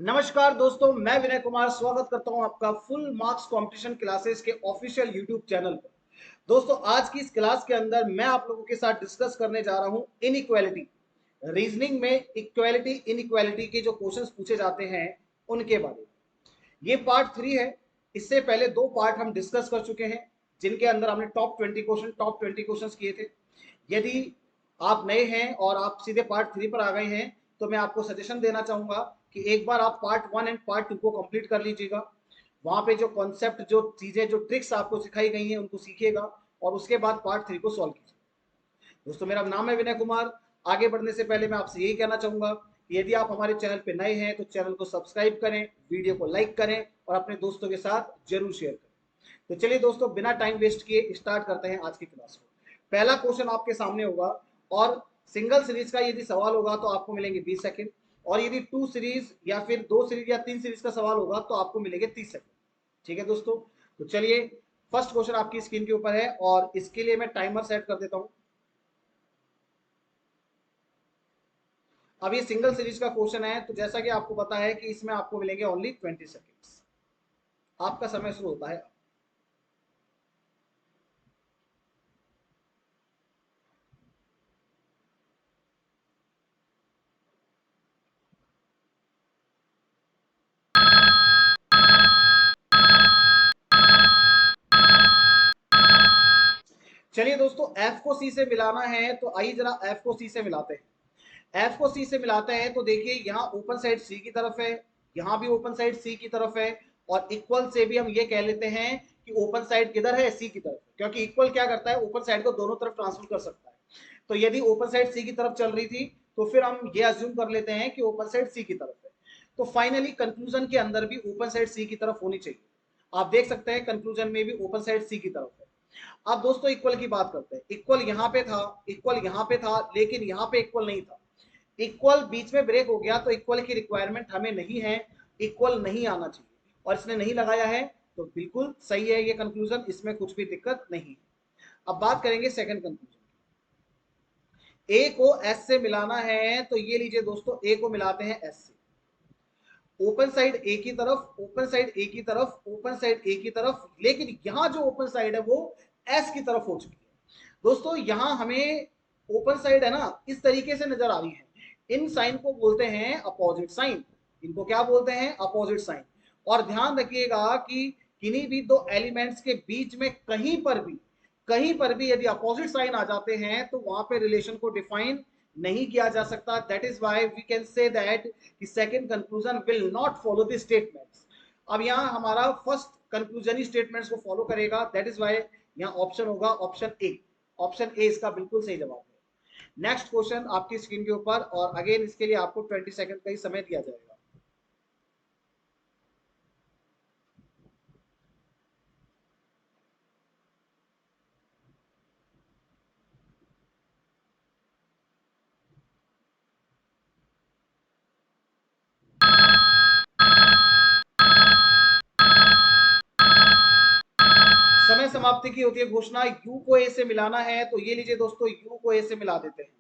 नमस्कार दोस्तों, मैं विनय कुमार स्वागत करता हूं आपका फुल मार्क्स कंपटीशन क्लासेस के ऑफिशियल यूट्यूब चैनल पर। दोस्तों, आज की इस क्लास के अंदर मैं आप लोगों के साथ डिस्कस करने जा रहा हूं इनइक्वालिटी। रीजनिंग में इक्वालिटी इनइक्वालिटी के जो क्वेश्चंस पूछे जाते हैं उनके बारे में ये पार्ट 3 है। इससे पहले दो पार्ट हम डिस्कस कर चुके हैं, जिनके अंदर हमने टॉप 20 क्वेश्चन किए थे। यदि आप नए हैं और आप सीधे पार्ट 3 पर आ गए हैं तो मैं आपको सजेशन देना चाहूंगा कि एक बार आप पार्ट 1 एंड पार्ट 2 को कंप्लीट कर लीजिएगा। वहां पे जो कॉन्सेप्ट, जो चीजें, जो ट्रिक्स आपको सिखाई गई हैं उनको सीखिएगा और उसके बाद पार्ट 3 को सॉल्व कीजिए। दोस्तों, मेरा नाम है विनय कुमार। आगे बढ़ने से पहले मैं आपसे यही कहना चाहूंगा कि यदि आप हमारे चैनल पे नए हैं तो चैनल को सब्सक्राइब करें, वीडियो को लाइक करें और अपने दोस्तों के साथ जरूर शेयर करें। तो चलिए दोस्तों, बिना टाइम वेस्ट किए स्टार्ट करते हैं आज की क्लास को। पहला क्वेश्चन आपके सामने होगा और सिंगल सीरीज का यदि सवाल होगा तो आपको मिलेंगे 20 सेकंड, और यदि 2 सीरीज या फिर 2 सीरीज या 3 सीरीज का सवाल होगा तो आपको मिलेंगे 30 सेकंड। ठीक है दोस्तों, तो चलिए, फर्स्ट क्वेश्चन आपकी स्क्रीन के ऊपर है और इसके लिए मैं टाइमर सेट कर देता हूं। अब ये सिंगल सीरीज का क्वेश्चन है, तो जैसा कि आपको पता है कि इसमें आपको मिलेंगे ओनली 20 सेकेंड्स। आपका समय शुरू होता है। चलिए दोस्तों, एफ को सी से मिलाना है तो आइए जरा एफ को सी से मिलाते हैं। एफ को सी से मिलाते हैं तो देखिए, यहाँ ओपन साइड सी की तरफ है, यहाँ भी ओपन साइड सी की तरफ है, और इक्वल से भी हम ये कह लेते हैं कि ओपन साइड किधर है, सी की तरफ है, क्योंकि इक्वल क्या करता है, ओपन साइड को दोनों तरफ ट्रांसफर कर सकता है। तो यदि ओपन साइड सी की तरफ चल रही थी तो फिर हम ये अज्यूम कर लेते हैं कि ओपन साइड सी की तरफ है। तो फाइनली कंक्लूजन के अंदर भी ओपन साइड सी की तरफ होनी चाहिए। आप देख सकते हैं कंक्लूजन में भी ओपन साइड सी की तरफ है। अब दोस्तों, इक्वल की बात करते हैं। इक्वल यहाँ पे था, इक्वल यहाँ पे था, लेकिन यहाँ पे इक्वल नहीं था। इक्वल बीच में ब्रेक हो गया, तो इक्वल की रिक्वायरमेंट हमें नहीं है, इक्वल नहीं आना चाहिए, और इसने नहीं लगाया है, तो बिल्कुल सही है ये कंक्लूजन, इसमें कुछ भी दिक्कत नहीं है। अब बात करेंगे सेकंड कंक्लूजन। ए को एस से मिलाना है तो ये लीजिए दोस्तों, ए को मिलाते हैं एस से। ओपन साइड ए की तरफ, ओपन साइड ए की तरफ, ओपन साइड ए की तरफ, लेकिन यहां जो ओपन साइड है वो एस की तरफ हो चुकी है। दोस्तों, यहां हमें ओपन साइड है ना, इस तरीके से नजर आ रही है। इन साइन को बोलते हैं अपोजिट साइन। इनको क्या बोलते हैं, अपोजिट साइन। और ध्यान रखिएगा कि किन्हीं भी दो एलिमेंट्स के बीच में कहीं पर भी यदि अपोजिट साइन आ जाते हैं तो वहां पे रिलेशन को डिफाइन नहीं किया जा सकता। That is why we can say that second conclusion will not follow the statements. अब यहाँ हमारा फर्स्ट कंक्लूजन ही स्टेटमेंट्स को फॉलो करेगा। दैट इज वाई यहाँ ऑप्शन होगा ऑप्शन ए। ऑप्शन ए इसका बिल्कुल सही जवाब है। नेक्स्ट क्वेश्चन आपकी स्क्रीन के ऊपर, और अगेन इसके लिए आपको 20 सेकंड का ही समय दिया जाएगा। समय समाप्ति की होती है घोषणा। यू को ए से मिलाना है तो ये लीजिए दोस्तों, यू को ए से मिला देते हैं।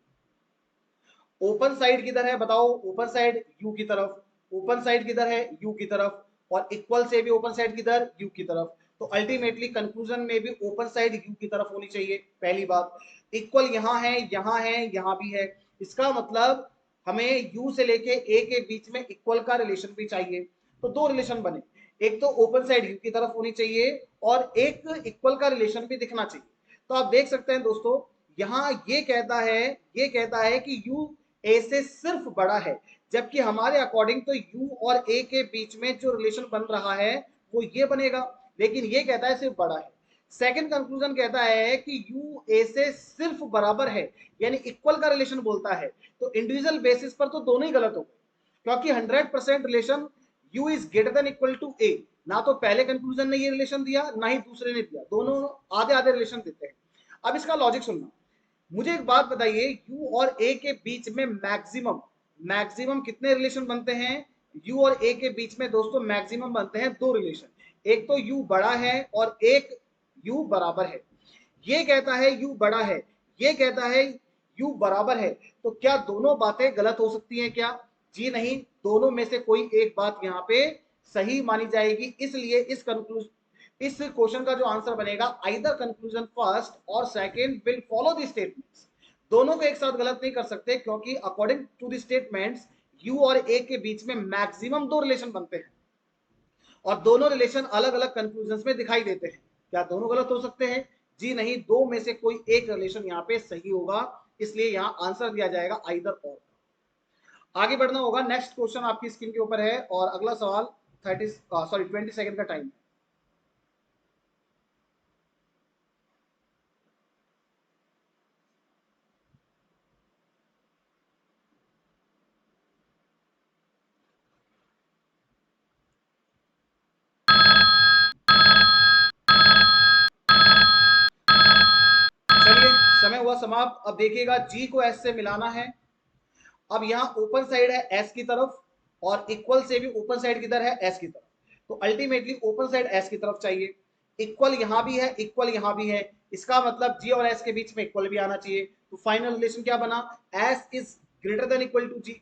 ओपन साइड किधर है बताओ, ओपन साइड यू की तरफ। ओपन साइड किधर है, यू की तरफ। और इक्वल से भी ओपन साइड किधर, यू की तरफ। तो अल्टीमेटली कंक्लूजन में भी ओपन साइड यू की तरफ होनी चाहिए, पहली बात। इक्वल यहाँ है, यहाँ है, यहाँ भी है। इसका मतलब हमें यू से लेके ए के बीच में इक्वल का रिलेशन भी चाहिए। तो दो रिलेशन बने, एक तो ओपन साइड यू की तरफ होनी चाहिए और एक इक्वल का रिलेशन भी दिखना चाहिए। तो आप देख सकते हैं दोस्तों, यहाँ ये कहता है कि यू ए से सिर्फ बड़ा है, जबकि हमारे अकॉर्डिंग तो यू और ए के बीच में जो रिलेशन बन रहा है वो ये बनेगा, लेकिन ये कहता है सिर्फ बड़ा है। सेकंड कंक्लूजन कहता है कि यू ए से सिर्फ बराबर है, यानी इक्वल का रिलेशन बोलता है। तो इंडिविजुअल बेसिस पर तो दोनों ही गलत हो गए, क्योंकि 100% relation U is greater than equal to A. ना तो पहले कंक्लूजन ने ये रिलेशन दिया, ना ही दूसरे ने दिया, दोनों आधे आधे रिलेशन देते हैं। अब इसका लॉजिक सुनना। मुझे एक बात बताइए, यू और ए के बीच में मैक्सिमम मैक्सिमम कितने रिलेशन बनते हैं? यू और ए के बीच में दोस्तों मैक्सिमम बनते हैं दो रिलेशन। एक तो यू बड़ा है और एक यू बराबर है। ये कहता है यू बड़ा है, ये कहता है यू बराबर है। तो क्या दोनों बातें गलत हो सकती हैं क्या? जी नहीं, दोनों में से कोई एक बात यहाँ पे सही मानी जाएगी। इसलिए इस क्वेश्चन का जो आंसर बनेगा आइदर कंक्लूजन फर्स्ट और second will follow the statements. दोनों को एक साथ गलत नहीं कर सकते, क्योंकि according to the statements U और ए के बीच में मैक्सिमम 2 रिलेशन बनते हैं और दोनों रिलेशन अलग अलग कंक्लूजन में दिखाई देते हैं। क्या दोनों गलत हो सकते हैं? जी नहीं, दो में से कोई एक रिलेशन यहाँ पे सही होगा, इसलिए यहाँ आंसर दिया जाएगा आइदर और। आगे बढ़ना होगा, नेक्स्ट क्वेश्चन आपकी स्क्रीन के ऊपर है और अगला सवाल 20 सेकंड का टाइम। चलिए समय हुआ समाप्त। अब देखिएगा जी को एस से मिलाना है। अब यहाँ ओपन साइड है एस की तरफ और इक्वल से भी ओपन साइड किधर है? एस की तरफ। तो अल्टीमेटली ओपन साइड एस की तरफ चाहिए। इक्वल यहां भी है, इक्वल यहां भी है, इसका मतलब जी और एस के बीच में इक्वल भी आना चाहिए। तो फाइनल रिलेशन क्या बना? S is greater than equal to G.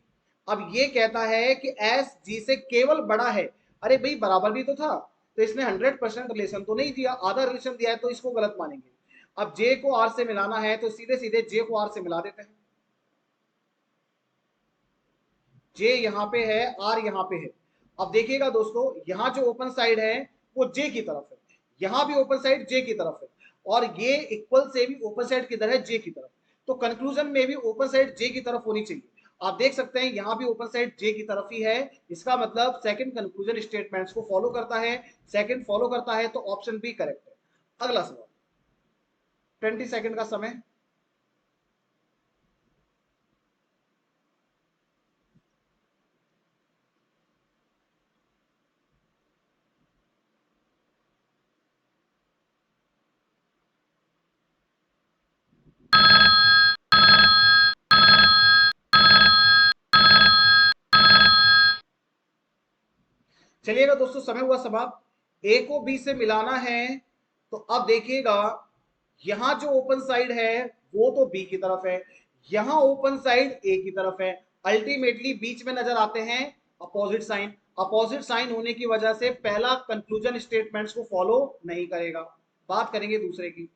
अब ये कहता है कि एस जी से केवल बड़ा है। अरे भाई बराबर भी तो था, तो इसने 100% रिलेशन तो नहीं दिया, आधा रिलेशन दिया है, तो इसको गलत मानेंगे। अब जे को आर से मिलाना है तो सीधे सीधे जे को आर से मिला देते हैं। जे यहाँ पे है, आर यहाँ पे है। अब देखिएगा दोस्तों, यहाँ जो ओपन साइड है वो जे की तरफ है, यहाँ भी ओपन साइड जे की तरफ है, और ये इक्वल से भी ओपन साइड किधर है? जे की तरफ। तो कंक्लूजन में भी ओपन साइड जे की तरफ होनी चाहिए। आप देख सकते हैं यहाँ भी ओपन साइड जे की तरफ ही है, इसका मतलब सेकंड कंक्लूजन स्टेटमेंट्स को फॉलो करता है। सेकंड फॉलो करता है तो ऑप्शन बी करेक्ट है। अगला सवाल, 20 सेकंड का समय। चलिएगा दोस्तों, समय हुआ समाप्त। ए को बी से मिलाना है तो अब देखिएगा यहां जो ओपन साइड है वो तो बी की तरफ है, यहां ओपन साइड ए की तरफ है। अल्टीमेटली बीच में नजर आते हैं अपोजिट साइन। अपोजिट साइन होने की वजह से पहला कंक्लूजन स्टेटमेंट्स को फॉलो नहीं करेगा। बात करेंगे दूसरे की।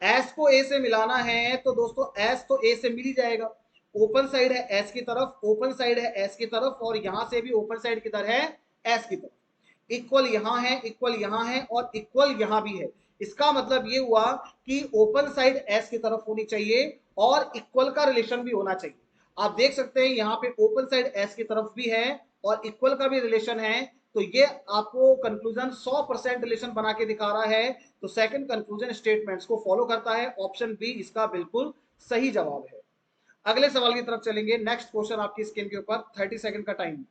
एस को ए से मिलाना है तो दोस्तों एस तो ए से मिल ही जाएगा। ओपन साइड है एस की तरफ, ओपन साइड है एस की तरफ, और यहां से भी ओपन साइड किधर है? एस की तरफ। इक्वल यहां है, इक्वल यहां है, और इक्वल यहां भी है। इसका मतलब ये हुआ कि ओपन साइड एस की तरफ होनी चाहिए और इक्वल का रिलेशन भी होना चाहिए। आप देख सकते हैं यहाँ पे ओपन साइड एस की तरफ भी है और इक्वल का भी रिलेशन है। तो ये आपको कंक्लूजन 100% रिलेशन बना के दिखा रहा है। तो सेकंड कंक्लूजन स्टेटमेंट्स को फॉलो करता है। ऑप्शन बी इसका बिल्कुल सही जवाब है। अगले सवाल की तरफ चलेंगे। नेक्स्ट क्वेश्चन आपकी स्क्रीन के ऊपर, 30 सेकंड का टाइम।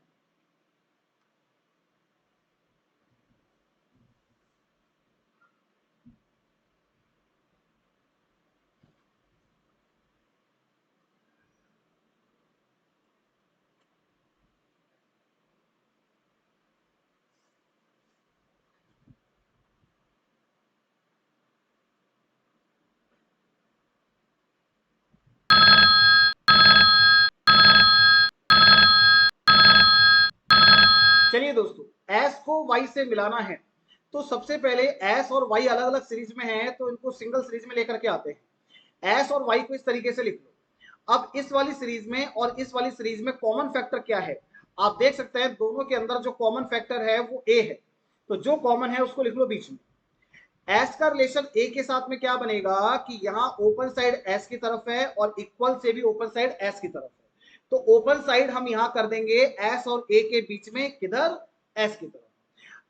चलिए दोस्तों, एस को वाई से मिलाना है तो सबसे पहले एस और वाई अलग अलग सीरीज में है तो इनको सिंगल सीरीज में लेकर के आते हैं। एस और वाई को इस तरीके से लिख लो। अब इस वाली सीरीज में और इस वाली सीरीज में कॉमन फैक्टर क्या है? आप देख सकते हैं दोनों के अंदर जो कॉमन फैक्टर है वो ए है, तो जो कॉमन है उसको लिख लो बीच में। एस का रिलेशन ए के साथ में क्या बनेगा कि यहाँ ओपन साइड एस की तरफ है और इक्वल से भी ओपन साइड एस की तरफ है। तो ओपन साइड हम यहां कर देंगे एस और ए के बीच में, किधर? एस की तरफ।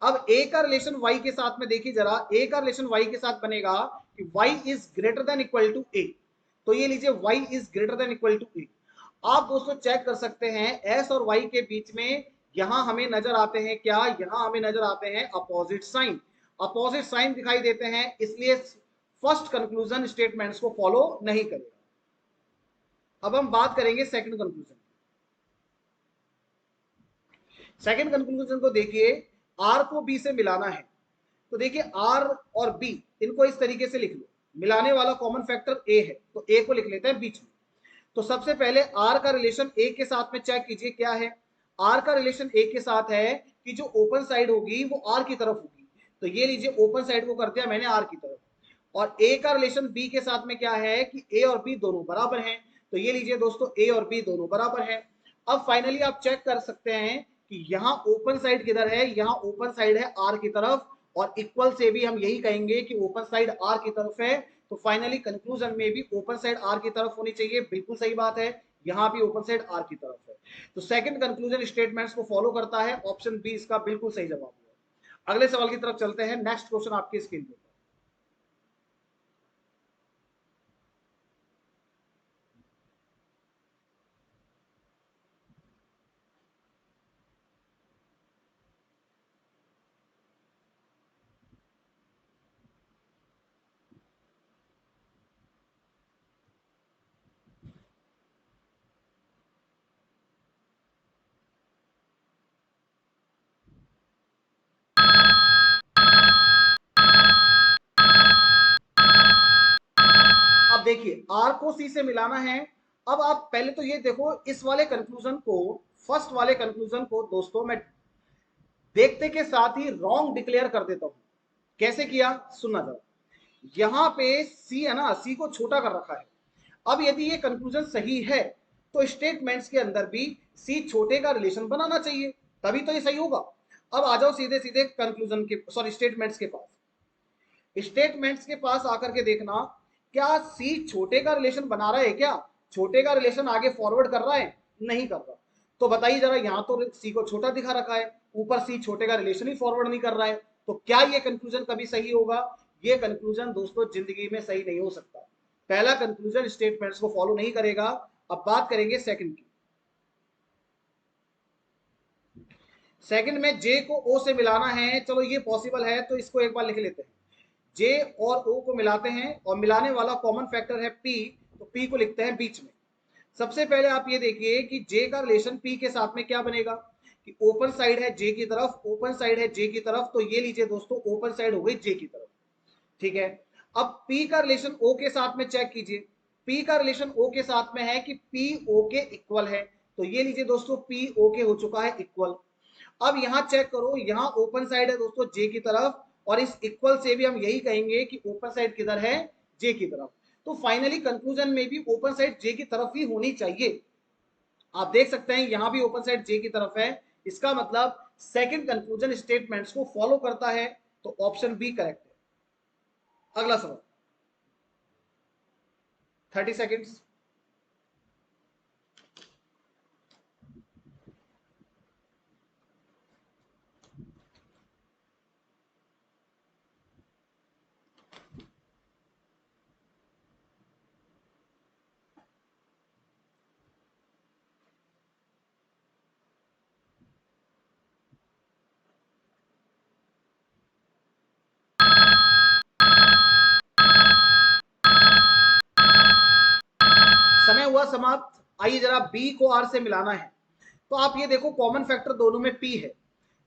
अब ए का रिलेशन वाई के साथ में देखिए जरा, ए का रिलेशन वाई के साथ बनेगा कि Y is greater than equal to A. तो ये लीजिए Y is greater than equal to A. आप दोस्तों चेक कर सकते हैं एस और वाई के बीच में यहां हमें नजर आते हैं क्या? यहां हमें नजर आते हैं अपोजिट साइन। अपोजिट साइन दिखाई देते हैं, इसलिए फर्स्ट कंक्लूजन स्टेटमेंट्स को फॉलो नहीं करेगा। अब हम बात करेंगे सेकंड कंक्लूजन। सेकंड कंक्लूजन को देखिए, आर को बी से मिलाना है तो देखिए आर और बी इनको इस तरीके से लिख लो। मिलाने वाला कॉमन फैक्टर ए है तो ए को लिख लेते हैं बीच में। तो सबसे पहले आर का रिलेशन ए के साथ में चेक कीजिए क्या है। आर का रिलेशन ए के साथ है कि जो ओपन साइड होगी वो आर की तरफ होगी। तो ये लीजिए ओपन साइड को कर दिया मैंने आर की तरफ। और ए का रिलेशन बी के साथ में क्या है कि ए और बी दोनों बराबर हैं। तो ये लीजिए दोस्तों ए और बी दोनों बराबर हैं। अब फाइनली आप चेक कर सकते हैं कि यहाँ ओपन साइड किधर है, यहाँ ओपन साइड है आर की तरफ, और इक्वल से भी हम यही कहेंगे कि ओपन साइड आर की तरफ है। तो फाइनली कंक्लूजन में भी ओपन साइड आर की तरफ होनी चाहिए, बिल्कुल सही बात है, यहाँ भी ओपन साइड आर की तरफ है। तो सेकंड कंक्लूजन स्टेटमेंट्स को फॉलो करता है, ऑप्शन बी इसका बिल्कुल सही जवाब है। अगले सवाल की तरफ चलते हैं, नेक्स्ट क्वेश्चन आपकी स्क्रीन पर। अब देखिए आर को सी से मिलाना है। अब आप पहले तो ये देखो इस वाले कंक्लूजन को, फर्स्ट वाले कंक्लूजन को दोस्तों मैं देखते के साथ ही रॉन्ग डिक्लेयर कर देता हूं। कैसे किया सुनना जरा। यहां पे सी है ना, सी को छोटा कर रखा है। अब यदि ये कंक्लूजन सही है तो स्टेटमेंट्स के अंदर भी सी छोटे का रिलेशन बनाना चाहिए, तभी तो ये सही होगा। अब आ जाओ सीधे सीधे कंक्लूजन के, सॉरी स्टेटमेंट्स के पास। स्टेटमेंट्स के पास आकर के देखना, क्या सी छोटे का रिलेशन बना रहा है, क्या छोटे का रिलेशन आगे फॉरवर्ड कर रहा है, नहीं कर रहा। तो बताइए जरा, यहां तो सी को छोटा दिखा रखा है, ऊपर सी छोटे का रिलेशन ही फॉरवर्ड नहीं कर रहा है, तो क्या ये कंक्लूजन कभी सही होगा? ये कंक्लूजन दोस्तों जिंदगी में सही नहीं हो सकता। पहला कंक्लूजन स्टेटमेंट्स को फॉलो नहीं करेगा। अब बात करेंगे सेकंड की। सेकंड में जे को ओ से मिलाना है, चलो ये पॉसिबल है तो इसको एक बार लिख लेते हैं। जे और ओ को मिलाते हैं और मिलाने वाला कॉमन फैक्टर है पी, तो पी को लिखते हैं बीच में। सबसे पहले आप ये देखिए कि जे का रिलेशन पी के साथ में क्या बनेगा कि ओपन साइड है जे की तरफ, ओपन साइड है जे की तरफ, तो ये लीजिए दोस्तों ओपन साइड हो गई जे की तरफ। ठीक है। अब पी का रिलेशन ओ के साथ में चेक कीजिए। पी का रिलेशन ओ के साथ में है कि पी ओ के इक्वल है, तो ये लीजिए दोस्तों पी ओ के हो चुका है इक्वल। अब यहां चेक करो, यहां ओपन साइड है दोस्तों जे की तरफ, और इस इक्वल से भी हम यही कहेंगे कि ओपन साइड किधर है, जे की तरफ। तो फाइनली कंक्लूजन में भी ओपन साइड जे की तरफ ही होनी चाहिए। आप देख सकते हैं यहां भी ओपन साइड जे की तरफ है, इसका मतलब सेकंड कंक्लूजन स्टेटमेंट्स को फॉलो करता है, तो ऑप्शन बी करेक्ट है। अगला सवाल, 30 सेकेंड्स। समय हुआ समाप्त। आइए जरा बी को आर से मिलाना है। तो आप ये देखो कॉमन फैक्टर दोनों में पी है,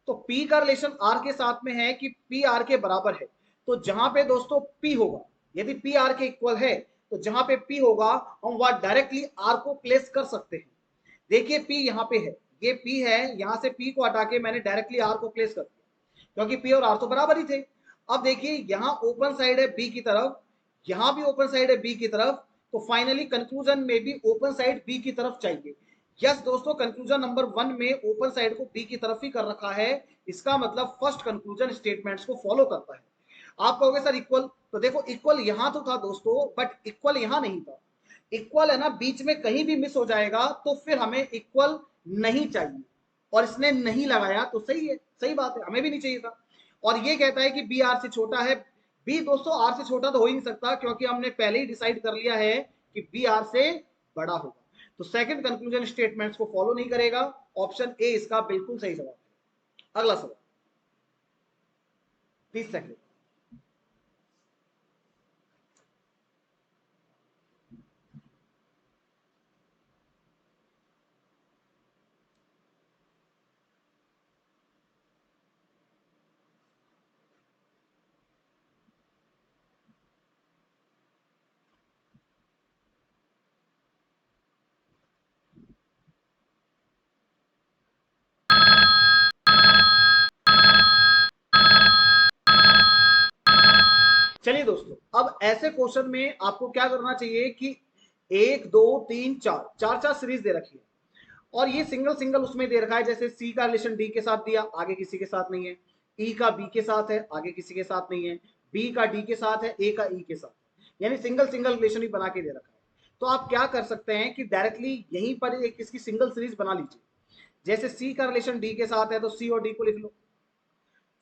तो P का रिलेशन R के साथ में है कि P R के बराबर है। तो जहां पे दोस्तों P होगा, यदि P R के इक्वल है, तो जहां पे P होगा हम वहां डायरेक्टली R को प्लेस कर सकते हैं। देखिए P यहाँ पे है, ये P है, यहां से P को हटा के मैंने डायरेक्टली R को प्लेस कर दिया, क्योंकि P और R तो बराबर ही थे। अब देखिए यहाँ ओपन साइड है B की तरफ, यहाँ भी ओपन साइड है B की तरफ, तो फाइनली कंक्लूजन में भी ओपन साइड B की तरफ चाहिए। यस दोस्तों, कंक्लूजन नंबर 1 में ओपन साइड को बी की तरफ ही कर रखा है, इसका मतलब फर्स्ट कंक्लूजन स्टेटमेंट्स को फॉलो करता है। आप कहोगे सर इक्वल, तो देखो इक्वल यहां तो था दोस्तों, बट इक्वल यहां नहीं था। इक्वल है ना, बीच में कहीं भी मिस हो जाएगा तो फिर हमें इक्वल नहीं चाहिए, और इसने नहीं लगाया तो सही है, सही बात है, हमें भी नहीं चाहिए था। और ये कहता है कि बी आर से छोटा है। बी दोस्तों आर से छोटा तो हो ही नहीं सकता, क्योंकि हमने पहले ही डिसाइड कर लिया है कि बी आर से बड़ा होगा। तो सेकंड कंक्लूजन स्टेटमेंट्स को फॉलो नहीं करेगा, ऑप्शन ए इसका बिल्कुल सही जवाब है। अगला सवाल, 30 सेकंड। अब ऐसे क्वेश्चन में आपको क्या करना चाहिए कि 1 2 3 4 चार चार सीरीज दे रखी है और ये सिंगल सिंगल उसमें दे रखा है, जैसे सी का रिलेशन डी के साथ दिया, आगे किसी के साथ नहीं है, ई का बी के साथ है, आगे किसी के साथ नहीं है, बी का डी के साथ है, ए का ई के साथ, यानी सिंगल सिंगल रिलेशन ही बना के दे रखा है। तो आप क्या कर सकते हैं कि डायरेक्टली यहीं पर एक इसकी सिंगल सीरीज बना लीजिए। जैसे सी का रिलेशन डी के साथ है तो सी और डी को लिख लो,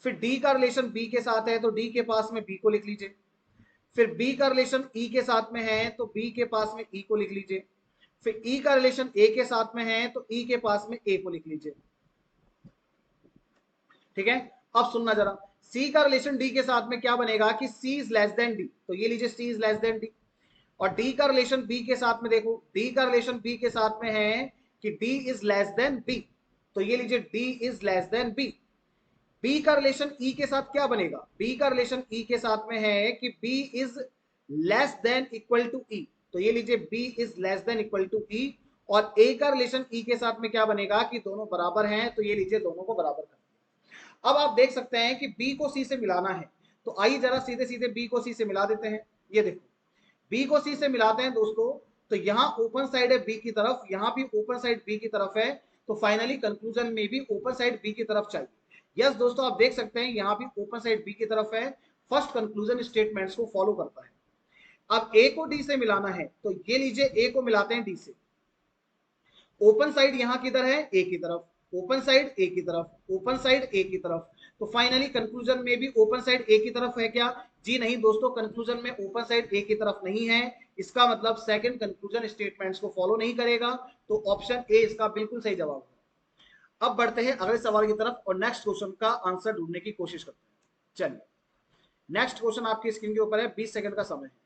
फिर डी का रिलेशन बी के साथ है तो डी के पास में बी को लिख लीजिए, फिर बी का रिलेशन ई के साथ में है तो बी के पास में ई को लिख लीजिए, फिर ई का रिलेशन ए के साथ में है तो ई के पास में ए को लिख लीजिए। ठीक है, अब सुनना जरा, सी का रिलेशन डी के साथ में क्या बनेगा कि सी इज लेस देन डी, तो ये लीजिए सी इज लेस देन डी। और डी का रिलेशन बी के साथ में देखो, डी का रिलेशन बी के साथ में है कि D is less than B, तो ये लीजिए D is less than B. B का रिलेशन ई के साथ क्या बनेगा, बी का रिलेशन ई के साथ में है कि B is less than equal to E, तो ये लीजिए B is less than equal to E. और ए का रिलेशन ई के साथ में क्या बनेगा कि दोनों बराबर हैं, तो ये लीजिए दोनों को बराबर कर दिया। अब आप देख सकते हैं कि बी को सी से मिलाना है, तो आइए जरा सीधे सीधे बी को सी से मिला देते हैं। ये देखो बी को सी से मिलाते हैं दोस्तों, तो यहाँ ओपन साइड है बी की तरफ, यहाँ भी ओपन साइड बी की तरफ है, तो फाइनली कंक्लूजन में भी ओपन साइड बी की तरफ चाहिए। यस दोस्तों, आप देख सकते हैं यहाँ भी ओपन साइड बी की तरफ है, फर्स्ट कंक्लूजन स्टेटमेंट्स को फॉलो करता है। अब ए को डी से मिलाना है, तो ये लीजिए ए को मिलाते हैं डी से, ओपन साइड यहां किधर है, ए की तरफ, ओपन साइड ए की तरफ, ओपन साइड ए की तरफ, तो फाइनली कंक्लूजन में भी ओपन साइड ए की तरफ है क्या, जी नहीं दोस्तों, कंक्लूजन में ओपन साइड ए की तरफ नहीं है, इसका मतलब सेकंड कंक्लूजन स्टेटमेंट्स को फॉलो नहीं करेगा, तो ऑप्शन ए इसका बिल्कुल सही जवाब है। अब बढ़ते हैं अगले सवाल की तरफ और नेक्स्ट क्वेश्चन का आंसर ढूंढने की कोशिश करते हैं। चलिए नेक्स्ट क्वेश्चन आपकी स्क्रीन के ऊपर है, 20 सेकंड का समय है।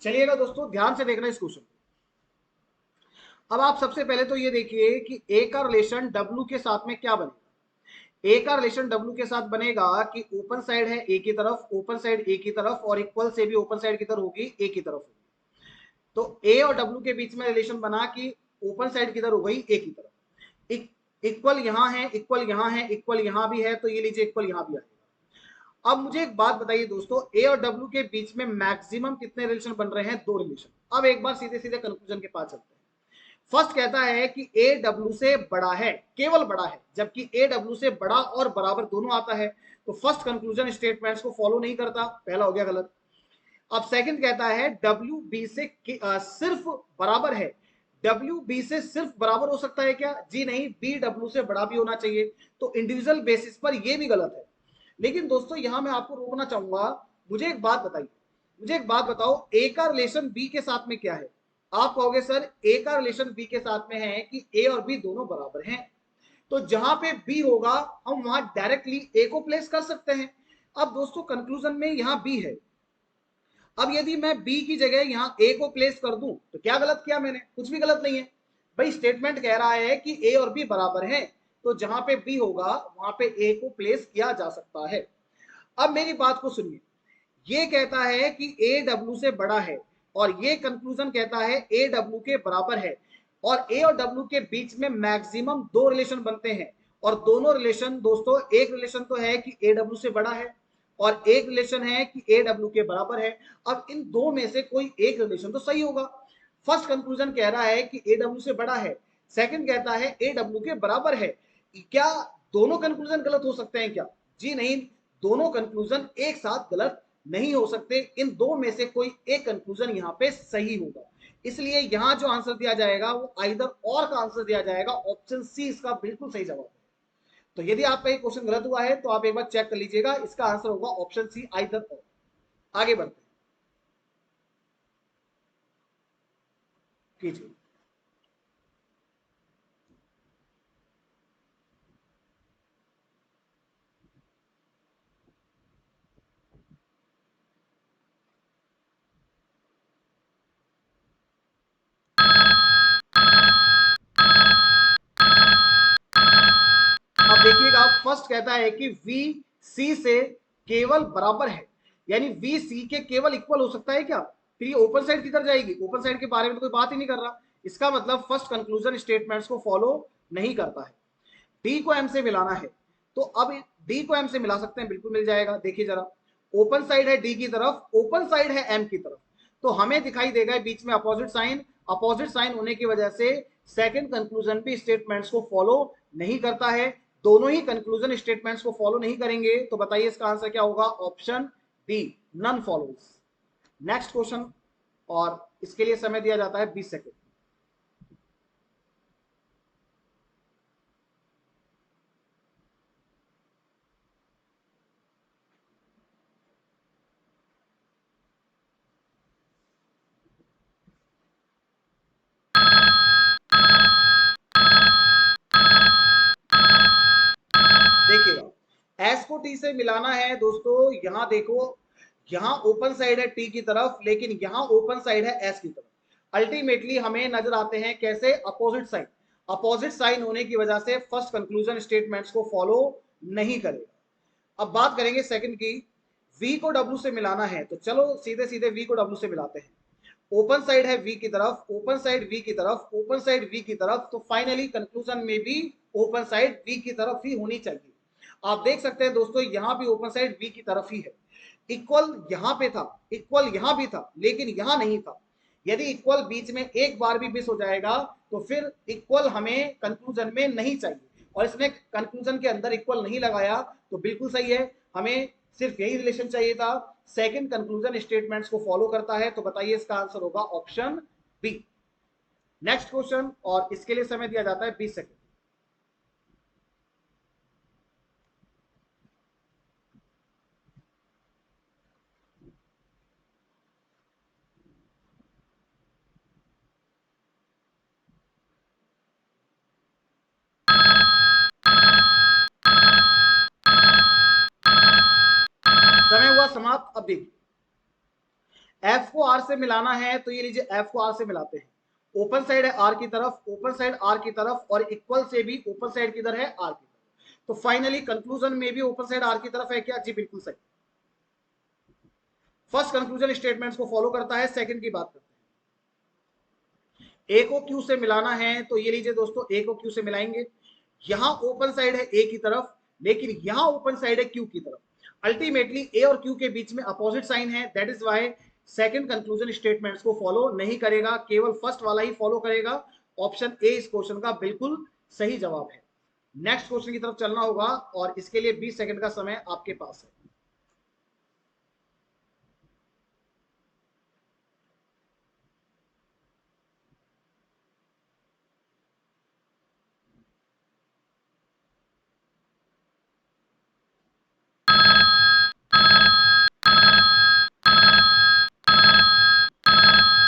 चलिएगा दोस्तों, ध्यान से देखना इस क्वेश्चन। अब आप सबसे पहले तो ये देखिए कि ए का रिलेशन डब्ल्यू के साथ में क्या बनेगा। ए का रिलेशन डब्ल्यू के साथ बनेगा कि ओपन साइड है ए की तरफ, ओपन साइड ए की तरफ, और इक्वल से भी ओपन साइड किधर होगी, ए की तरफ होगी। तो ए और डब्ल्यू के बीच में रिलेशन बना कि ओपन साइड किधर हो गई, ए की तरफ। इक्वल यहां है, इक्वल यहां है, इक्वल यहां भी है, तो ये लीजिए इक्वल यहां भी आएगा। अब मुझे एक बात बताइए दोस्तों, ए और डब्ल्यू के बीच में मैक्सिमम कितने रिलेशन बन रहे हैं, दो रिलेशन। अब एक बार सीधे सीधे कंक्लूजन के पास चलते हैं। फर्स्ट कहता है कि ए डब्ल्यू से बड़ा है, केवल बड़ा है, जबकि ए डब्ल्यू से बड़ा और बराबर दोनों आता है, तो फर्स्ट कंक्लूजन स्टेटमेंट्स को फॉलो नहीं करता, पहला हो गया गलत। अब सेकंड कहता है डब्ल्यू बी से सिर्फ बराबर है, डब्ल्यू बी से सिर्फ बराबर हो सकता है क्या, जी नहीं, बी डब्ल्यू से बड़ा भी होना चाहिए, तो इंडिविजुअल बेसिस पर यह भी गलत है। लेकिन दोस्तों यहां मैं आपको रोकना चाहूंगा, मुझे एक बात बताइए, मुझे एक बात बताओ, ए का रिलेशन बी के साथ में क्या है। आप कहोगे सर ए का रिलेशन बी के साथ में है कि ए और बी दोनों बराबर हैं, तो जहां पे बी होगा हम वहां डायरेक्टली ए को प्लेस कर सकते हैं। अब दोस्तों कंक्लूजन में यहां बी है, अब यदि मैं बी की जगह यहां ए को प्लेस कर दूं तो क्या गलत किया मैंने, कुछ भी गलत नहीं है भाई, स्टेटमेंट कह रहा है कि ए और बी बराबर हैं, तो जहां पे बी होगा वहां पे ए को प्लेस किया जा सकता है। अब मेरी बात को सुनिए, ये कहता है कि ए डब्ल्यू से बड़ा है, और ये कंक्लूजन कहता है ए डब्ल्यू के बराबर है, और ए और डब्ल्यू के बीच में मैक्सिमम दो रिलेशन बनते हैं, और दोनों रिलेशन दोस्तों, एक रिलेशन तो है कि ए डब्ल्यू से बड़ा है, और एक रिलेशन है कि ए डब्ल्यू के बराबर है। अब इन दो में से कोई एक रिलेशन तो सही होगा। फर्स्ट कंक्लूजन कह रहा है कि ए डब्ल्यू से बड़ा है, सेकंड कहता है ए डब्ल्यू के बराबर है, क्या दोनों कंक्लूजन गलत हो सकते हैं क्या, जी नहीं, दोनों कंक्लूजन एक साथ गलत नहीं हो सकते, इन दो में से कोई एक कंक्लूजन यहाँ पे सही होगा। इसलिए यहां जो आंसर दिया जाएगा वो आइदर और का आंसर दिया जाएगा, ऑप्शन सी इसका बिल्कुल सही जवाब है। तो यदि आपका ये क्वेश्चन गलत हुआ है तो आप एक बार चेक कर लीजिएगा, इसका आंसर होगा ऑप्शन सी, आइदर और। आगे बढ़ते हैं, कीजिए। अब देखिएगा फर्स्ट कहता है कि वी सी से केवल बराबर है, यानी वी सी के केवल इक्वल हो सकता है क्या? फिर ये ओपन साइड किधर जाएगी? ओपन साइड के बारे में तो कोई बात ही नहीं कर रहा। इसका मतलब फर्स्ट कंक्लूजन स्टेटमेंट्स को फॉलो नहीं करता है। डी को एम से मिलाना है, तो अब डी को एम से मिला सकते हैं, बिल्कुल मिल जाएगा। देखिए जरा, ओपन साइड है डी की तरफ, ओपन साइड है एम की तरफ, तो हमें दिखाई देगा बीच में अपोजिट साइन। अपोजिट साइन होने की वजह से सेकंड कंक्लूजन भी स्टेटमेंट्स को फॉलो नहीं करता है। दोनों ही कंक्लूजन स्टेटमेंट्स को फॉलो नहीं करेंगे, तो बताइए इसका आंसर क्या होगा? Option B, none follows. Next question, और इसके लिए समय दिया जाता है 20 सेकेंड। देखिएगा, एस को टी से मिलाना है दोस्तों। यहां देखो, यहां ओपन साइड है टी की तरफ, लेकिन यहां ओपन साइड है एस की तरफ। अल्टीमेटली हमें नजर आते हैं कैसे? Opposite sign. अपोजिट साइन होने की वजह से फर्स्ट कंक्लूजन स्टेटमेंट्स को फॉलो नहीं करेगा। अब बात करेंगे सेकंड की। वी को डब्ल्यू से मिलाना है, तो चलो सीधे सीधे वी को डब्ल्यू से मिलाते हैं। ओपन साइड है वी की तरफ, ओपन साइड वी की तरफ, ओपन साइड वी की तरफ, तो फाइनली कंक्लूजन में भी ओपन साइड वी की तरफ ही होनी चाहिए। आप देख सकते हैं दोस्तों, यहां भी ओपन साइड वी की तरफ ही है। इक्वल यहां पे था, इक्वल यहां भी था, लेकिन यहां नहीं था। यदि इक्वल बीच में एक बार भी मिस हो जाएगा, तो फिर इक्वल हमें कंक्लूजन में नहीं चाहिए, और इसने कंक्लूजन के अंदर इक्वल नहीं लगाया, तो बिल्कुल सही है। हमें सिर्फ यही रिलेशन चाहिए था, सेकंड कंक्लूजन स्टेटमेंट्स को फॉलो करता है, तो बताइए इसका आंसर होगा ऑप्शन बी। नेक्स्ट क्वेश्चन, और इसके लिए समय दिया जाता है 20 सेकंड। समय हुआ समाप्त। अब देखिए, एफ को आर से मिलाना है, तो ये लीजिए एफ को आर से मिलाते हैं। ओपन साइड है आर की तरफ, ओपन साइड आर की तरफ, और इक्वल से भी ओपन साइड किधर है? आर की तरफ। तो फाइनली कंक्लूजन में भी ओपन साइड आर की तरफ है क्या? जी बिल्कुल सही। फर्स्ट कंक्लूजन स्टेटमेंट्स को फॉलो करता है। सेकंड की बात करते हैं। ए को क्यू से मिलाना है, तो ये लीजिए दोस्तों, ए को क्यू से मिलाएंगे। यहां ओपन साइड है ए की तरफ, लेकिन यहां ओपन साइड है क्यू की तरफ। अल्टीमेटली ए और क्यू के बीच में अपोजिट साइन है, that is why second conclusion statements को फॉलो नहीं करेगा, केवल फर्स्ट वाला ही फॉलो करेगा। ऑप्शन ए इस क्वेश्चन का बिल्कुल सही जवाब है। नेक्स्ट क्वेश्चन की तरफ चलना होगा, और इसके लिए 20 सेकंड का समय आपके पास है।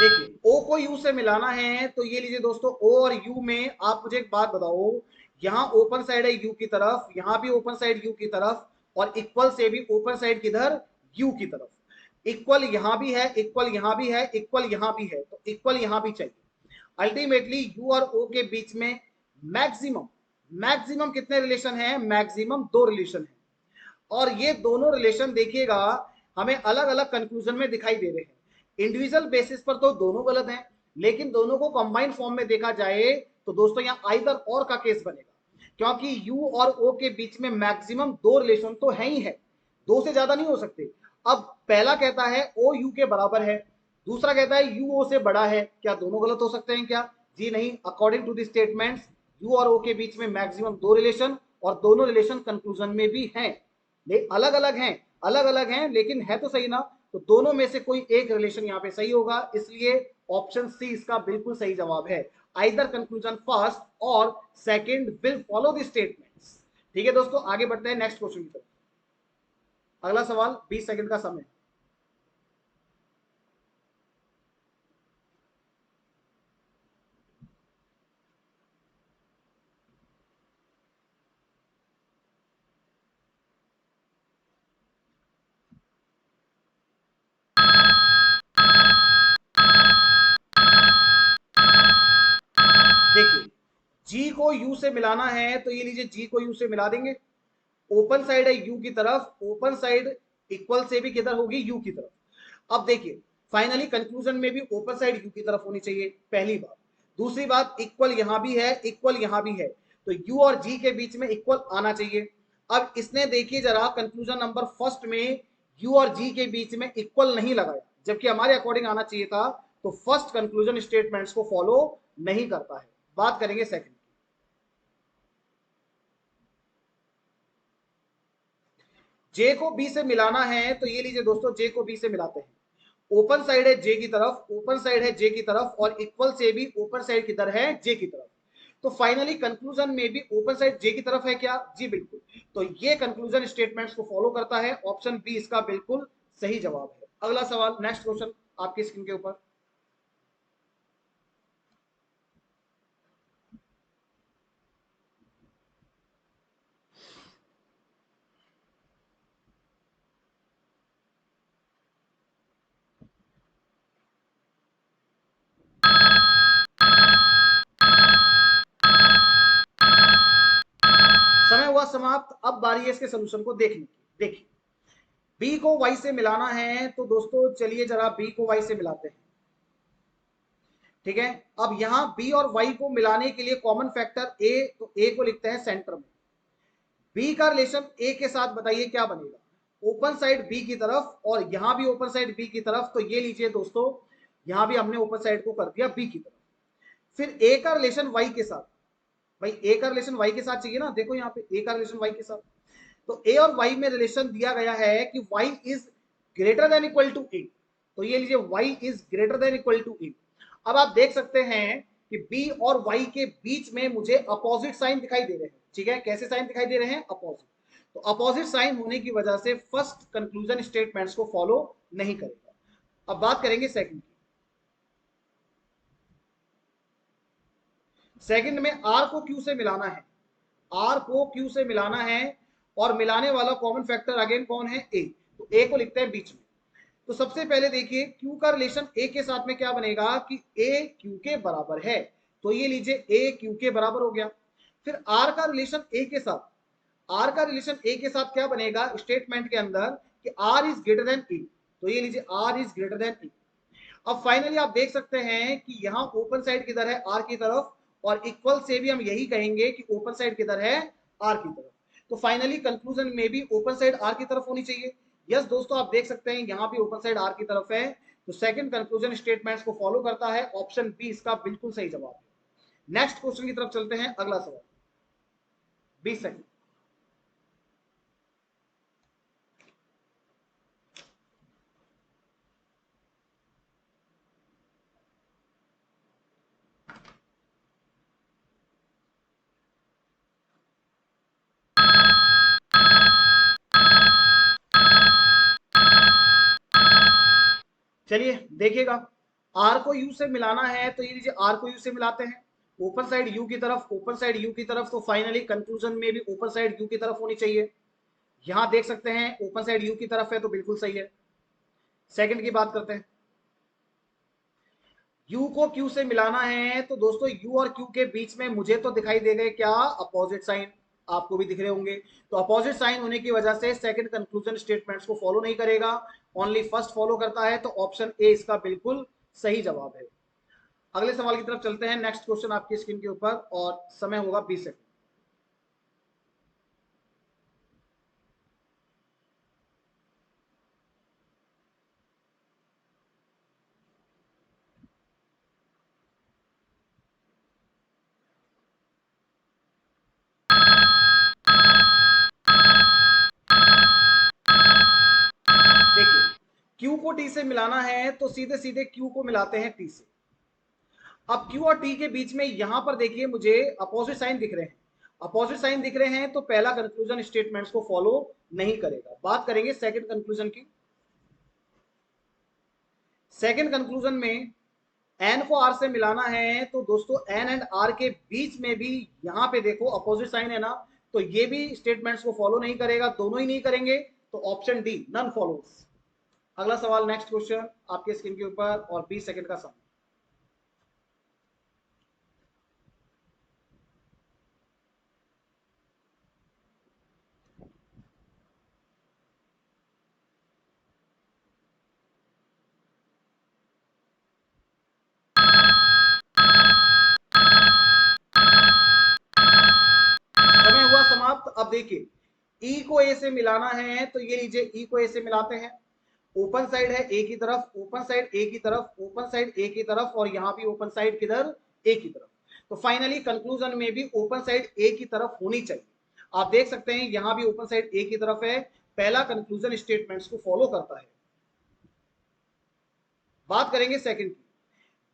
देखिए, ओ को यू से मिलाना है, तो ये लीजिए दोस्तों, ओ और यू में आप मुझे एक बात बताओ। यहाँ ओपन साइड है यू की तरफ, यहाँ भी ओपन साइड यू की तरफ, और इक्वल से भी ओपन साइड किधर? यू की तरफ। इक्वल यहाँ भी है, इक्वल यहाँ भी है, इक्वल यहाँ भी है, तो इक्वल यहाँ भी चाहिए। अल्टीमेटली यू और ओ के बीच में मैक्सिमम मैक्सिमम कितने रिलेशन है? मैक्सिमम दो रिलेशन है। और ये दोनों रिलेशन देखिएगा, हमें अलग अलग कंक्लूजन में दिखाई दे रहे हैं। इंडिविजुअल बेसिस पर तो दोनों गलत हैं, लेकिन दोनों को कंबाइंड फॉर्म में देखा जाए, तो दोस्तों यहाँ आइदर और का केस बनेगा, क्योंकि यू और ओ के बीच में मैक्सिमम दो रिलेशन तो है ही है, दो से ज्यादा नहीं हो सकते। अब पहला कहता है ओ यू के बराबर है, दूसरा कहता है यू ओ से बड़ा है, क्या दोनों गलत हो सकते हैं क्या? जी नहीं। According to the statements, U और ओ के बीच में मैक्सिमम दो रिलेशन, और दोनों रिलेशन कंक्लूजन में भी हैं, अलग अलग हैं, अलग अलग हैं, लेकिन है तो सही ना। तो दोनों में से कोई एक रिलेशन यहाँ पे सही होगा, इसलिए ऑप्शन सी इसका बिल्कुल सही जवाब है। आइदर कंक्लूजन फर्स्ट और second will follow the statements. ठीक है दोस्तों, आगे बढ़ते हैं नेक्स्ट क्वेश्चन की तरफ। अगला सवाल, 20 सेकंड का समय। देखिए, जी को यू से मिलाना है, तो ये लीजिए जी को यू से मिला देंगे। ओपन साइड है यू की तरफ, ओपन साइड इक्वल से भी किधर होगी, यू की तरफ। अब देखिए फाइनली कंक्लूजन में भी ओपन साइड यू की तरफ होनी चाहिए, पहली बात। दूसरी बात, इक्वल यहां भी है, इक्वल यहां भी है, तो यू और जी के बीच में इक्वल आना चाहिए। अब इसने देखिए जरा कंक्लूजन नंबर फर्स्ट में यू और जी के बीच में इक्वल नहीं लगाया, जबकि हमारे अकॉर्डिंग आना चाहिए था, तो फर्स्ट कंक्लूजन स्टेटमेंट्स को फॉलो नहीं करता है। बात करेंगे सेकंड। जे को बी से मिलाना है, तो ये लीजिए दोस्तों, जे को बी से मिलाते हैं। ओपन साइड है जे की तरफ, ओपन साइड है जे की तरफ, और इक्वल से भी ओपन साइड किधर है, जे की तरफ। तो फाइनली कंक्लूजन में भी ओपन साइड जे की तरफ है क्या, जी बिल्कुल। तो ये कंक्लूजन स्टेटमेंट्स को फॉलो करता है, ऑप्शन बी इसका बिल्कुल सही जवाब है। अगला सवाल, नेक्स्ट क्वेश्चन आपकी स्क्रीन के ऊपर। समय हुआ समाप्त, अब बारी है इसके सोल्यूशन को देखने की। देखिए बी को वाई से मिलाना है, तो दोस्तों चलिए जरा बी को वाई से मिलाते हैं। ठीक है, अब यहां बी और वाई को मिलाने के लिए कॉमन फैक्टर ए, तो ए को लिखते हैं सेंटर में। बी का रिलेशन ए के साथ बताइए क्या बनेगा, ओपन साइड बी की तरफ, और यहां भी ओपन साइड बी की तरफ, तो ये लीजिए दोस्तों, यहां भी हमने ओपन साइड को कर दिया बी की तरफ। फिर ए का रिलेशन वाई के साथ, भाई ए का रिलेशन वाई के साथ चाहिए ना, देखो यहाँ पे ए का रिलेशन वाई के साथ, तो ए और वाई में रिलेशन दिया गया है कि Y is greater than equal to A, तो ये लीजिए Y is greater than equal to A. अब आप देख सकते हैं कि बी और वाई के बीच में मुझे अपोजिट साइन दिखाई दे रहे हैं। ठीक है, कैसे साइन दिखाई दे रहे हैं, अपोजिट। तो अपोजिट साइन होने की वजह से फर्स्ट कंक्लूजन स्टेटमेंट्स को फॉलो नहीं करेगा। अब बात करेंगे सेकंड की। सेकंड में आर को क्यू से मिलाना है, आर को क्यू से मिलाना है, और मिलाने वाला कॉमन फैक्टर अगेन कौन है, ए, तो ए को लिखते हैं बीच में। तो सबसे पहले देखिए क्यू का रिलेशन ए के साथ में क्या बनेगा कि ए क्यू के बराबर है, तो ये लीजिए ए क्यू के बराबर हो गया। फिर आर का रिलेशन ए के साथ, आर का रिलेशन ए के साथ क्या बनेगा स्टेटमेंट के अंदर कि आर इज ग्रेटर देन ए, तो ये लीजिए आर इज ग्रेटर देन ए। अब फाइनली आप देख सकते हैं कि यहां ओपन साइड किधर है, आर की तरफ, और इक्वल से भी हम यही कहेंगे कि ओपन साइड किधर है, आर की तरफ। तो फाइनली कंक्लूजन में भी ओपन साइड आर की तरफ होनी चाहिए। यस दोस्तों, आप देख सकते हैं यहां भी ओपन साइड आर की तरफ है, तो सेकंड कंक्लूजन स्टेटमेंट्स को फॉलो करता है, ऑप्शन बी इसका बिल्कुल सही जवाब है। नेक्स्ट क्वेश्चन की तरफ चलते हैं, अगला सवाल 20 सेकंड। चलिए देखिएगा, आर को यू से मिलाना है, तो ये लीजिए आर को यू से मिलाते हैं, ओपन साइड यू की तरफ, ओपन साइड यू की तरफ, तो फाइनली कंक्लूजन में भी ओपन साइड यू की तरफ होनी चाहिए। यहां देख सकते हैं ओपन साइड यू की तरफ है, तो बिल्कुल सही है। सेकंड की बात करते हैं, यू को क्यू से मिलाना है, तो दोस्तों यू और क्यू के बीच में मुझे तो दिखाई दे गए क्या, अपोजिट साइन, आपको भी दिख रहे होंगे। तो अपोजिट साइन होने की वजह से सेकंड कंक्लूजन स्टेटमेंट्स को फॉलो नहीं करेगा, ओनली फर्स्ट फॉलो करता है, तो ऑप्शन ए इसका बिल्कुल सही जवाब है। अगले सवाल की तरफ चलते हैं, नेक्स्ट क्वेश्चन आपकी स्क्रीन के ऊपर, और समय होगा 20 सेकंड। देखिए क्यू को टी से मिलाना है, तो सीधे सीधे क्यू को मिलाते हैं टी से। अब क्यू और टी के बीच में यहां पर देखिए मुझे अपोजिट साइन दिख रहे हैं, अपोजिट साइन दिख रहे हैं, तो पहला कंक्लूजन स्टेटमेंट्स को फॉलो नहीं करेगा। बात करेंगे सेकंड कंक्लूजन की। सेकंड कंक्लूजन में एन को आर से मिलाना है, तो दोस्तों एन एंड आर के बीच में भी यहां पे देखो अपोजिट साइन है ना, तो ये भी स्टेटमेंट्स को फॉलो नहीं करेगा, दोनों ही नहीं करेंगे, तो ऑप्शन डी नन फॉलोज। अगला सवाल, नेक्स्ट क्वेश्चन आपके स्क्रीन के ऊपर, और 20 सेकंड का समय। अब देखिए ई को ए से मिलाना है तो ये लीजिए ई को ए से मिलाते हैं, ओपन साइड है ए की तरफ, ओपन साइड ए की तरफ, ओपन साइड ए की तरफ और यहां भी ओपन साइड किधर ए की तरफ। तो फाइनली कंक्लूजन में भी ओपन साइड ए की तरफ होनी चाहिए। आप देख सकते हैं यहां भी ओपन साइड ए की तरफ है, पहला कंक्लूजन स्टेटमेंट्स को फॉलो करता है। बात करेंगे सेकंड की,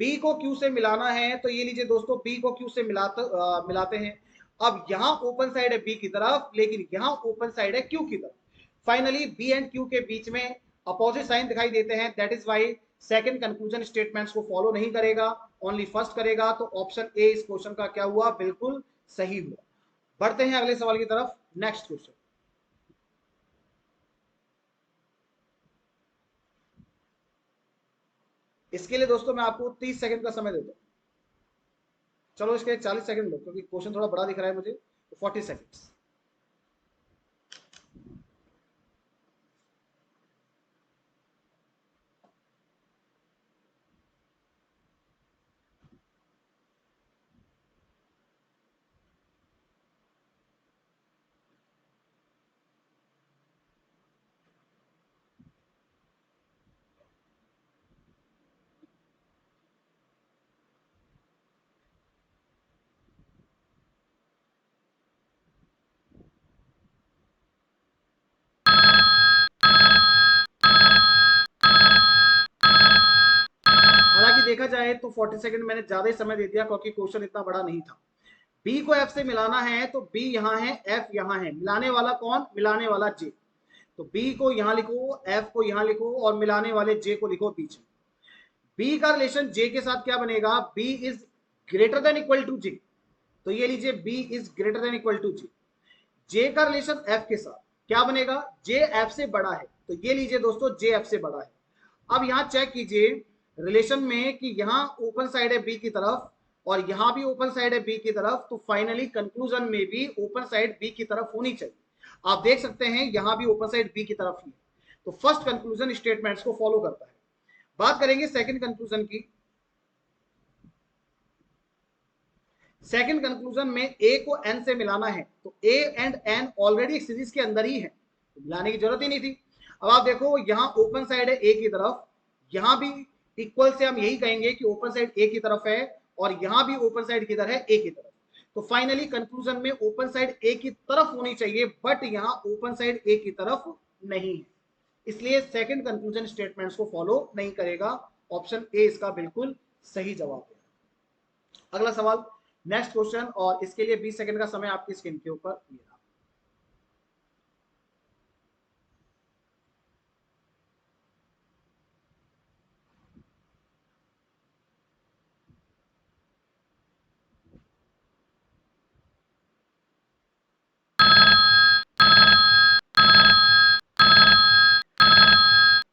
बी को क्यू से मिलाना है तो ये लीजिए दोस्तों बी को क्यू से मिलाते हैं। अब यहां ओपन साइड है बी की तरफ लेकिन यहां ओपन साइड है क्यू की तरफ। फाइनली बी एंड क्यू के बीच में अपोजिट साइन दिखाई देते हैं, that is why second conclusion statements को फॉलो नहीं करेगा, ओनली फर्स्ट करेगा। तो ऑप्शन ए इस क्वेश्चन का क्या हुआ, बिल्कुल सही हुआ। बढ़ते हैं अगले सवाल की तरफ, नेक्स्ट क्वेश्चन। इसके लिए दोस्तों मैं आपको 30 सेकंड का समय देता हूं, चलो इसके 40 सेकंड लो क्योंकि क्वेश्चन थोड़ा बड़ा दिख रहा है मुझे, तो 40 सेकंड्स। हालांकि देखा जाए तो 40 सेकंड मैंने ज्यादा ही समय दे दिया क्योंकि क्वेश्चन इतना बड़ा नहीं था। बी को एफ से मिलाना है तो बी यहां है, एफ यहां है, मिलाने वाला कौन, मिलाने वाला जे। तो बी को यहां लिखो, एफ को यहां लिखो और मिलाने वाले जे को लिखो बीच में। बी का रिलेशन जे के साथ क्या बनेगा, B is greater than equal to J. तो ये लीजिए B is greater than equal to J. J का रिलेशन एफ के साथ क्या बनेगा, जे एफ से बड़ा है। तो ये लीजिए दोस्तों जे एफ से बड़ा है। अब यहां चेक कीजिए रिलेशन में कि यहां ओपन साइड है बी की तरफ और यहां भी ओपन साइड है बी की तरफ। तो फाइनली कंक्लूजन में भी ओपन साइड बी की तरफ होनी चाहिए। आप देख सकते हैं यहां भी ओपन साइड बी की तरफ ही है। तो फर्स्ट कंक्लूजन स्टेटमेंट्स को फॉलो करता है। बात करेंगे सेकंड कंक्लूजन की। सेकंड कंक्लूजन में ए को एन से मिलाना है तो A and N already series के अंदर ही है, तो मिलाने की जरूरत ही नहीं थी। अब आप देखो यहां ओपन साइड है ए की तरफ, यहां भी इक्वल से हम यही कहेंगे कि ओपन साइड ए की तरफ है और यहां भी ओपन साइड किधर है, ए की तरफ। तो फाइनली कंक्लूजन में ओपन साइड ए की तरफ होनी चाहिए बट यहां ओपन साइड ए की तरफ नहीं है, इसलिए सेकंड कंक्लूजन स्टेटमेंट्स को फॉलो नहीं करेगा। ऑप्शन ए इसका बिल्कुल सही जवाब है। अगला सवाल, नेक्स्ट क्वेश्चन, और इसके लिए 20 सेकंड का समय आपकी स्क्रीन के ऊपर मिलेगा।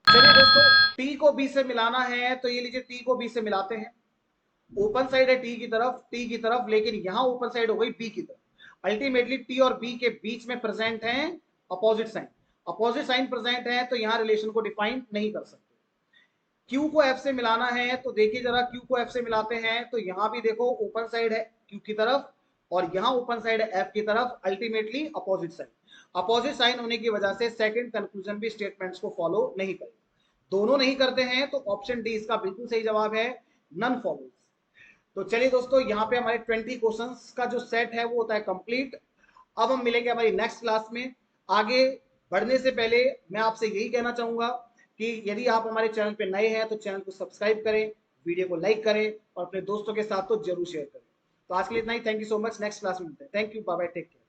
चलिए दोस्तों टी को बी से मिलाना है तो ये लीजिए टी को बी से मिलाते हैं। ओपन साइड है टी की तरफ लेकिन यहां ओपन साइड हो गई बी की तरफ। अल्टीमेटली टी और बी के बीच में प्रेजेंट है opposite sign. Opposite sign present है तो यहां रिलेशन को डिफाइन नहीं कर सकते। क्यू को एफ से मिलाना है तो देखिए जरा क्यू को एफ से मिलाते हैं तो यहां भी देखो ओपन साइड है क्यू की तरफ और यहां ओपन साइड है एफ की तरफ, ultimately opposite sign. Opposite sign होने की वजह से सेकंड कंक्लूजन भी स्टेटमेंट्स को फॉलो नहीं करेगा। दोनों नहीं करते हैं तो ऑप्शन डी इसका बिल्कुल सही जवाब है, नन फॉलोज। तो चलिए दोस्तों यहाँ पे हमारे 20 क्वेश्चंस का जो सेट है वो होता है कंप्लीट। अब हम मिलेंगे हमारी नेक्स्ट क्लास में। आगे बढ़ने से पहले मैं आपसे यही कहना चाहूंगा कि यदि आप हमारे चैनल पे नए हैं तो चैनल को सब्सक्राइब करें, वीडियो को लाइक करें और अपने दोस्तों के साथ तो जरूर शेयर करें। तो आज के लिए इतना ही, thank you so much, next class में मिलते हैं। Thank you, bye bye, take care.